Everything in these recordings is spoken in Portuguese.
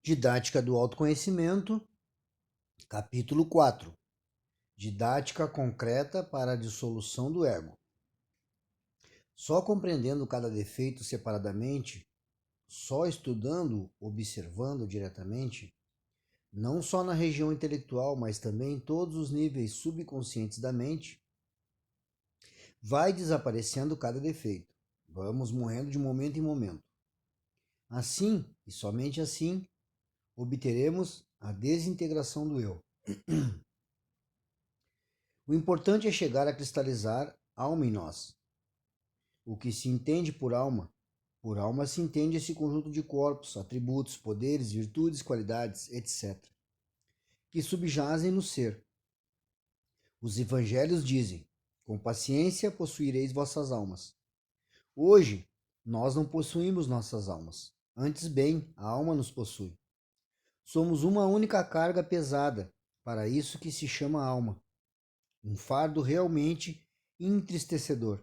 Didática do autoconhecimento, capítulo 4. Didática concreta para a dissolução do ego. Só compreendendo cada defeito separadamente, só estudando, observando diretamente, não só na região intelectual, mas também em todos os níveis subconscientes da mente, vai desaparecendo cada defeito. Vamos morrendo de momento em momento. Assim, e somente assim, obteremos a desintegração do eu. O importante é chegar a cristalizar alma em nós. O que se entende por alma se entende esse conjunto de corpos, atributos, poderes, virtudes, qualidades, etc., que subjazem no ser. Os evangelhos dizem: com paciência possuireis vossas almas. Hoje, nós não possuímos nossas almas. Antes bem, a alma nos possui. Somos uma única carga pesada, para isso que se chama alma. Um fardo realmente entristecedor.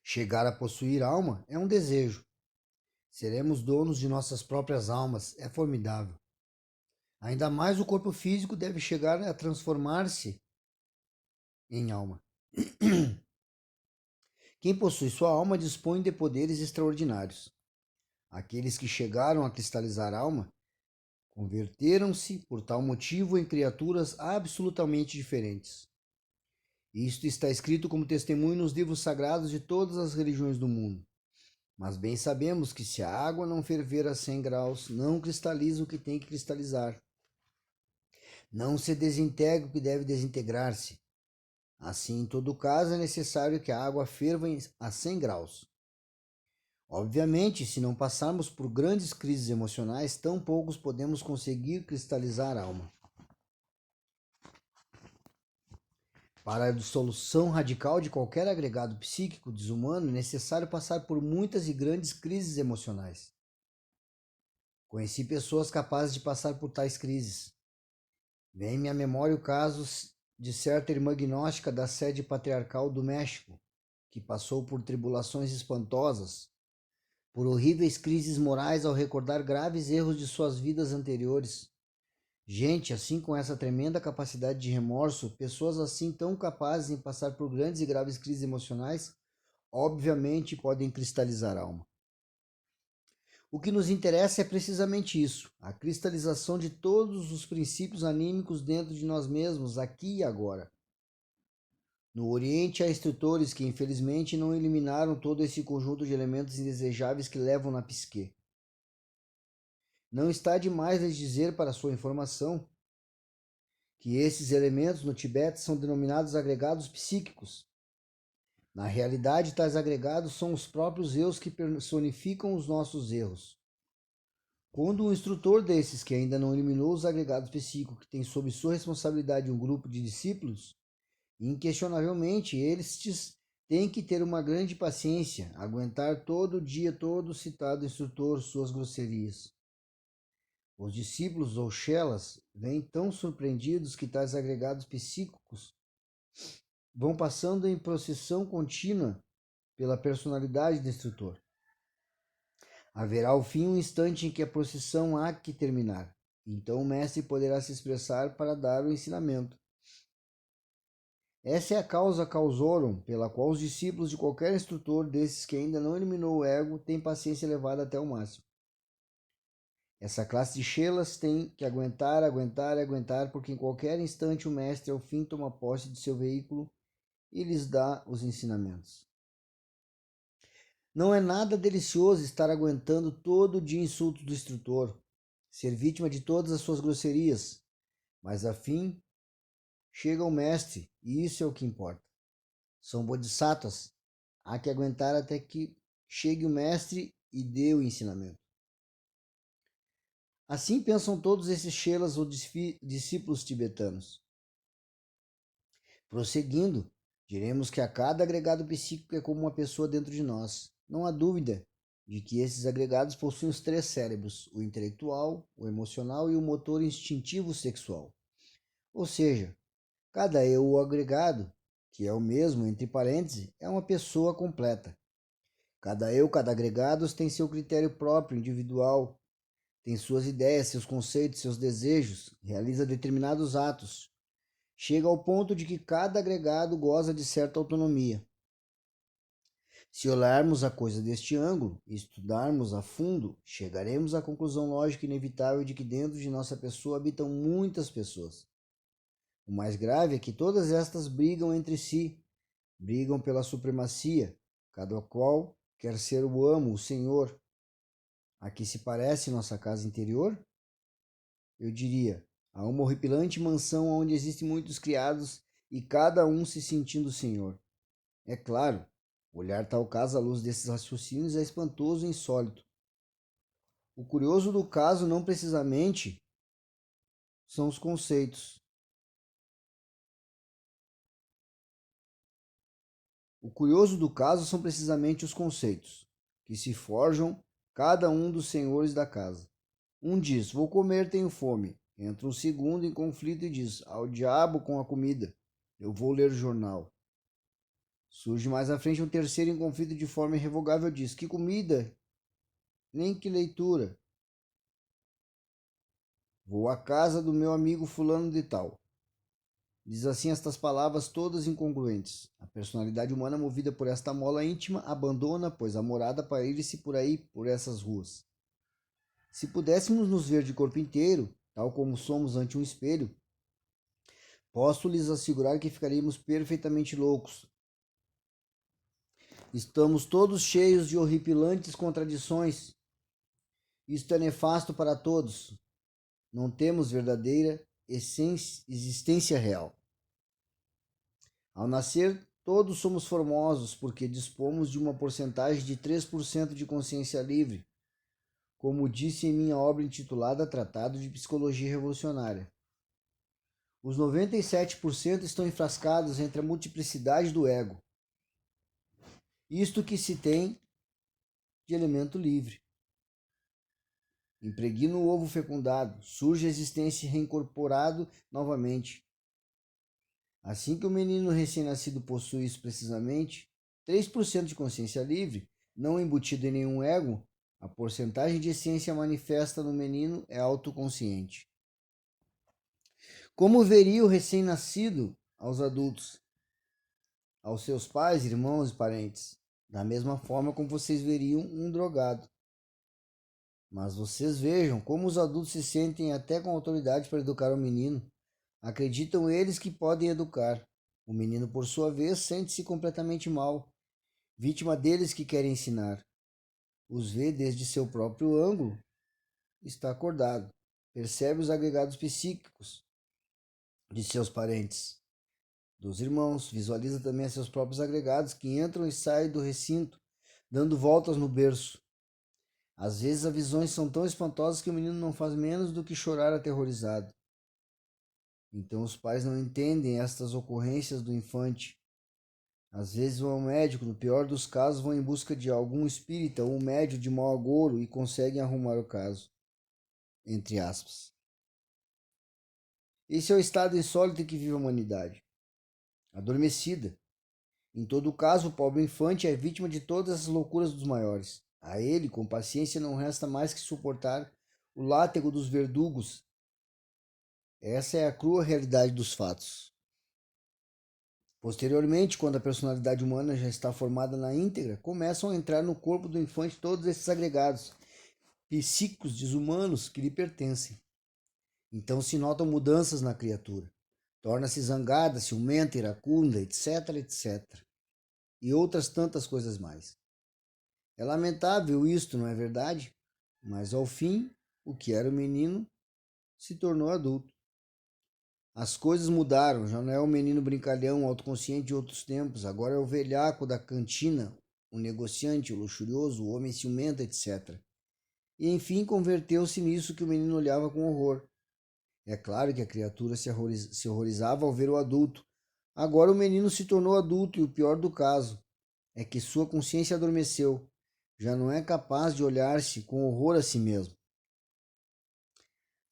Chegar a possuir alma é um desejo. Seremos donos de nossas próprias almas, é formidável. Ainda mais o corpo físico deve chegar a transformar-se em alma. Quem possui sua alma dispõe de poderes extraordinários. Aqueles que chegaram a cristalizar a alma converteram-se, por tal motivo, em criaturas absolutamente diferentes. Isto está escrito como testemunho nos livros sagrados de todas as religiões do mundo. Mas bem sabemos que se a água não ferver a 100 graus, não cristaliza o que tem que cristalizar. Não se desintegra o que deve desintegrar-se. Assim, em todo caso, é necessário que a água ferva a 100 graus. Obviamente, se não passarmos por grandes crises emocionais, tão poucos podemos conseguir cristalizar a alma. Para a dissolução radical de qualquer agregado psíquico desumano, é necessário passar por muitas e grandes crises emocionais. Conheci pessoas capazes de passar por tais crises. Vem-me à memória o caso de certa irmã gnóstica da sede patriarcal do México, que passou por tribulações espantosas, por horríveis crises morais ao recordar graves erros de suas vidas anteriores. Gente assim com essa tremenda capacidade de remorso, pessoas assim tão capazes em passar por grandes e graves crises emocionais, obviamente podem cristalizar a alma. O que nos interessa é precisamente isso, a cristalização de todos os princípios anímicos dentro de nós mesmos, aqui e agora. No Oriente há instrutores que infelizmente não eliminaram todo esse conjunto de elementos indesejáveis que levam na psique. Não está demais lhes dizer para sua informação que esses elementos no Tibete são denominados agregados psíquicos. Na realidade, tais agregados são os próprios eus que personificam os nossos erros. Quando um instrutor desses, que ainda não eliminou os agregados psíquicos, que tem sob sua responsabilidade um grupo de discípulos, inquestionavelmente eles têm que ter uma grande paciência, aguentar todo dia todo o citado instrutor suas grosserias. Os discípulos ou chelas vêm tão surpreendidos que tais agregados psíquicos vão passando em procissão contínua pela personalidade do instrutor. Haverá ao fim um instante em que a procissão há que terminar. Então o mestre poderá se expressar para dar o ensinamento. Essa é a causa causorum pela qual os discípulos de qualquer instrutor desses que ainda não eliminou o ego têm paciência elevada até o máximo. Essa classe de chelas tem que aguentar, aguentar e aguentar, porque em qualquer instante o mestre ao fim toma posse de seu veículo e lhes dá os ensinamentos. Não é nada delicioso estar aguentando todo dia insultos do instrutor, ser vítima de todas as suas grosserias, mas afim chega o mestre e isso é o que importa. São bodhisattvas, há que aguentar até que chegue o mestre e dê o ensinamento. Assim pensam todos esses chelas ou discípulos tibetanos. Prosseguindo, diremos que a cada agregado psíquico é como uma pessoa dentro de nós. Não há dúvida de que esses agregados possuem os 3 cérebros, o intelectual, o emocional e o motor instintivo sexual. Ou seja, cada eu ou agregado, que é o mesmo, entre parênteses, é uma pessoa completa. Cada eu, cada agregado tem seu critério próprio, individual, tem suas ideias, seus conceitos, seus desejos, realiza determinados atos. Chega ao ponto de que cada agregado goza de certa autonomia. Se olharmos a coisa deste ângulo e estudarmos a fundo, chegaremos à conclusão lógica e inevitável de que dentro de nossa pessoa habitam muitas pessoas. O mais grave é que todas estas brigam entre si, brigam pela supremacia, cada qual quer ser o amo, o senhor. A que se parece nossa casa interior? Eu diria, a uma horripilante mansão onde existem muitos criados e cada um se sentindo senhor. É claro, olhar tal caso à luz desses raciocínios é espantoso e insólito. O curioso do caso não precisamente são os conceitos. O curioso do caso são precisamente os conceitos, que se forjam cada um dos senhores da casa. Um diz, vou comer, tenho fome. Entra um segundo em conflito e diz, ao diabo com a comida, eu vou ler jornal. Surge mais à frente um terceiro em conflito de forma irrevogável e diz, que comida, nem que leitura. Vou à casa do meu amigo fulano de tal. Diz assim estas palavras todas incongruentes. A personalidade humana movida por esta mola íntima abandona, pois, a morada para ir-se por aí, por essas ruas. Se pudéssemos nos ver de corpo inteiro, tal como somos ante um espelho, posso lhes assegurar que ficaríamos perfeitamente loucos. Estamos todos cheios de horripilantes contradições. Isto é nefasto para todos. Não temos verdadeira existência real. Ao nascer, todos somos formosos porque dispomos de uma porcentagem de 3% de consciência livre, como disse em minha obra intitulada Tratado de Psicologia Revolucionária. Os 97% estão enfrascados entre a multiplicidade do ego. Isto que se tem de elemento livre. Impregna o ovo fecundado, surge a existência reincorporado novamente. Assim que o menino recém-nascido possui isso precisamente, 3% de consciência livre, não embutido em nenhum ego, a porcentagem de essência manifesta no menino é autoconsciente. Como veria o recém-nascido aos adultos, aos seus pais, irmãos e parentes? Da mesma forma como vocês veriam um drogado. Mas vocês vejam como os adultos se sentem até com autoridade para educar o menino. Acreditam eles que podem educar. O menino, por sua vez, sente-se completamente mal, vítima deles que querem ensinar. Os vê desde seu próprio ângulo. Está acordado. Percebe os agregados psíquicos de seus parentes, dos irmãos. Visualiza também seus próprios agregados que entram e saem do recinto, dando voltas no berço. Às vezes as visões são tão espantosas que o menino não faz menos do que chorar aterrorizado. Então os pais não entendem estas ocorrências do infante. Às vezes vão ao médico, no pior dos casos vão em busca de algum espírita ou um médium de mau agouro e conseguem arrumar o caso. Entre aspas. Esse é o estado insólito em que vive a humanidade. Adormecida. Em todo caso, o pobre infante é vítima de todas as loucuras dos maiores. A ele, com paciência, não resta mais que suportar o látego dos verdugos. Essa é a crua realidade dos fatos. Posteriormente, quando a personalidade humana já está formada na íntegra, começam a entrar no corpo do infante todos esses agregados psíquicos desumanos que lhe pertencem. Então se notam mudanças na criatura. Torna-se zangada, ciumenta, iracunda, etc, etc. E outras tantas coisas mais. É lamentável isto, não é verdade? Mas ao fim, o que era o menino se tornou adulto. As coisas mudaram, já não é o menino brincalhão, autoconsciente de outros tempos, agora é o velhaco da cantina, o negociante, o luxurioso, o homem ciumento, etc. E enfim converteu-se nisso que o menino olhava com horror. É claro que a criatura se horrorizava ao ver o adulto. Agora o menino se tornou adulto e o pior do caso é que sua consciência adormeceu. Já não é capaz de olhar-se com horror a si mesmo.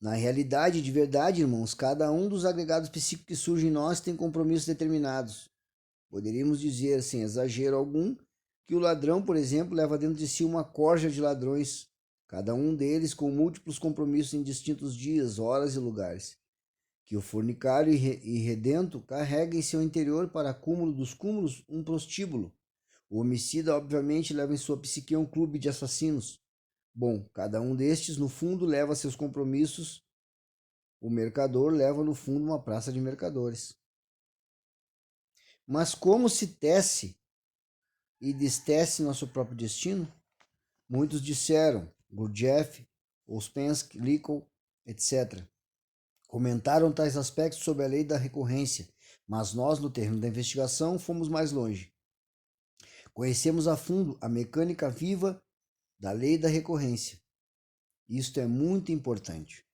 Na realidade, de verdade, irmãos, cada um dos agregados psíquicos que surge em nós tem compromissos determinados. Poderíamos dizer, sem exagero algum, que o ladrão, por exemplo, leva dentro de si uma corja de ladrões, cada um deles com múltiplos compromissos em distintos dias, horas e lugares, que o fornicário e redento carrega em seu interior para acúmulo dos cúmulos um prostíbulo. O homicida, obviamente, leva em sua psique um clube de assassinos. Bom, cada um destes, no fundo, leva seus compromissos. O mercador leva, no fundo, uma praça de mercadores. Mas como se tece e destece nosso próprio destino? Muitos disseram, Gurdjieff, Ouspensky, Lickel, etc. Comentaram tais aspectos sobre a lei da recorrência, mas nós, no terreno da investigação, fomos mais longe. Conhecemos a fundo a mecânica viva da lei da recorrência. Isto é muito importante.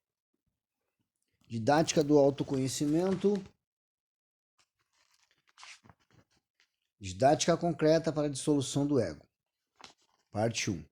Didática do autoconhecimento. Didática concreta para a dissolução do ego. Parte 1.